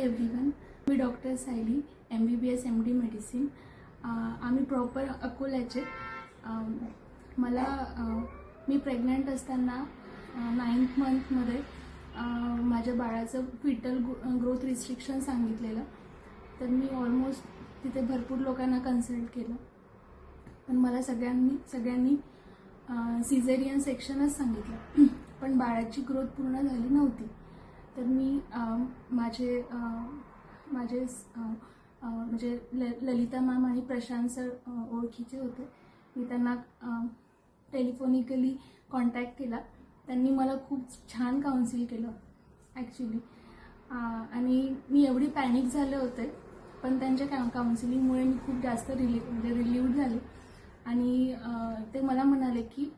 Everyone, मी doctor Sayali MBBS MD medicine. आम्ही proper अकोल्याचे. मी प्रेग्नंट असताना 9th मंथमध्ये माझ्या बाळाचं फिटल ग्रोथ रिस्ट्रिक्शन सांगितलेलं. तर मी ऑलमोस्ट तिथे भरपूर लोकांना कन्सल्ट केलं, पण मला सगळ्यांनी सिझेरियन सेक्शनच सांगितलं. पण बाळाची ग्रोथ पूर्ण झाली नव्हती. तर मी म्हणजे ललिता मॅम आणि प्रशांत सर ओळखीचे होते. मी त्यांना टेलिफोनिकली कॉन्टॅक्ट केला. त्यांनी मला खूप छान काउन्सिल केलं ॲक्च्युली. आणि मी एवढी पॅनिक झाले होते, पण त्यांच्या काउन्सिलिंगमुळे मी खूप जास्त रिलीव्ड झाले. आणि ते मला म्हणाले की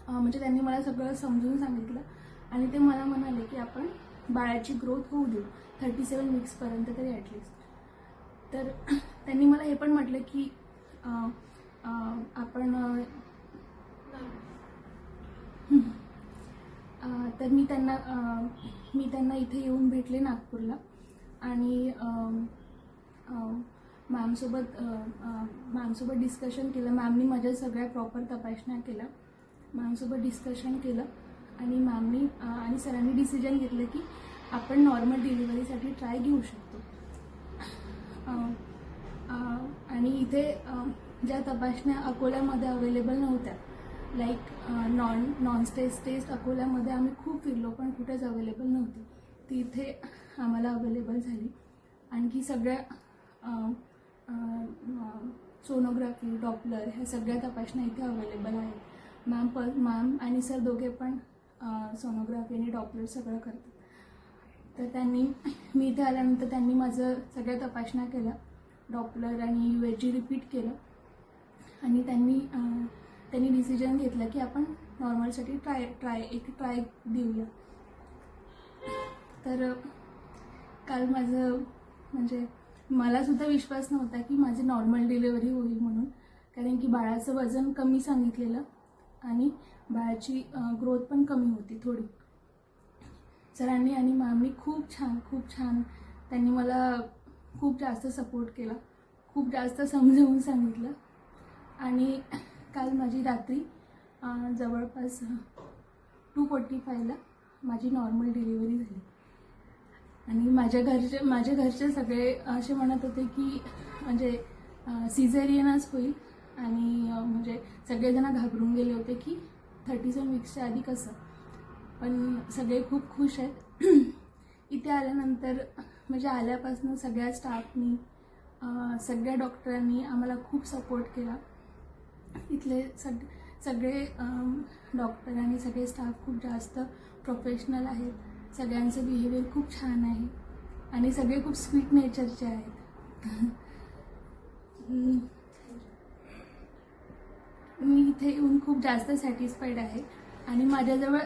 म्हणजे त्यांनी मला सगळं समजून सांगितलं आणि ते मला म्हणाले की आपण बाळाची ग्रोथ होऊ देऊ 37 वीक्सपर्यंत तरी ॲटलिस्ट. तर त्यांनी मला हे पण म्हटलं की तर मी त्यांना इथे येऊन भेटले नागपूरला आणि मॅमसोबत डिस्कशन केलं. मॅमनी माझ्या सगळ्या प्रॉपर तपासण्या केल्या. मॅमसोबत डिस्कशन केलं आणि मॅमनी आणि सरांनी डिसिजन घेतलं की आपण नॉर्मल डिलिव्हरीसाठी ट्राय घेऊ शकतो. आणि इथे ज्या तपासण्या अकोल्यामध्ये अवेलेबल नव्हत्या, लाईक नॉन स्टेज टेस्ट अकोल्यामध्ये आम्ही खूप फिरलो, पण कुठेच अवेलेबल नव्हती. ती इथे आम्हाला अवेलेबल झाली. आणखी सगळ्या सोनोग्राफी, डॉपलर ह्या सगळ्या तपासण्या इथे अवेलेबल आहेत. मॅम आणि सर दोघे पण सोनोग्राफी आणि डॉपलर सगळं करतात. तर मी इथे आल्यानंतर त्यांनी माझं सगळ्या तपासण्या केल्या, डॉपलर आणि USG रिपीट केलं आणि त्यांनी डिसिजन घेतलं की आपण नॉर्मलसाठी ट्राय देऊया. तर काल म्हणजे मलासुद्धा विश्वास नव्हता की माझी नॉर्मल डिलिव्हरी होईल म्हणून, कारण की बाळाचं वजन कमी सांगितलेलं आणि बाळाची ग्रोथ पण कमी होती थोडी. सरांनी आणि मॅमनी खूप छान त्यांनी मला खूप जास्त सपोर्ट केला, खूप जास्त समजावून सांगितलं. आणि काल माझी रात्री जवळपास 2:45ला माझी नॉर्मल डिलिव्हरी झाली. आणि माझ्या घरचे सगळे असे म्हणत होते की म्हणजे सिझेरियनच होईल. आणि म्हणजे सगळेजण घाबरून गेले होते की 37 वीक्सच्या आधी कसं. पण सगळे खूप खुश आहेत. इथे आल्यानंतर म्हणजे आल्यापासून सगळ्या स्टाफनी, सगळ्या डॉक्टरांनी आम्हाला खूप सपोर्ट केला. इथले सगळे डॉक्टर आणि सगळे स्टाफ खूप जास्त प्रोफेशनल आहेत. सगळ्यांचं बिहेवियर खूप छान आहे आणि सगळे खूप स्वीट नेचरचे आहेत. मी इथे येऊन खूप जास्त सॅटिस्फाईड आहे. आणि माझ्याजवळ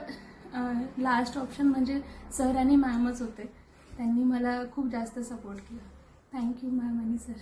लास्ट ऑप्शन म्हणजे सर आणि मॅमच होते. त्यांनी मला खूप जास्त सपोर्ट केला. थँक्यू मॅम आणि सर.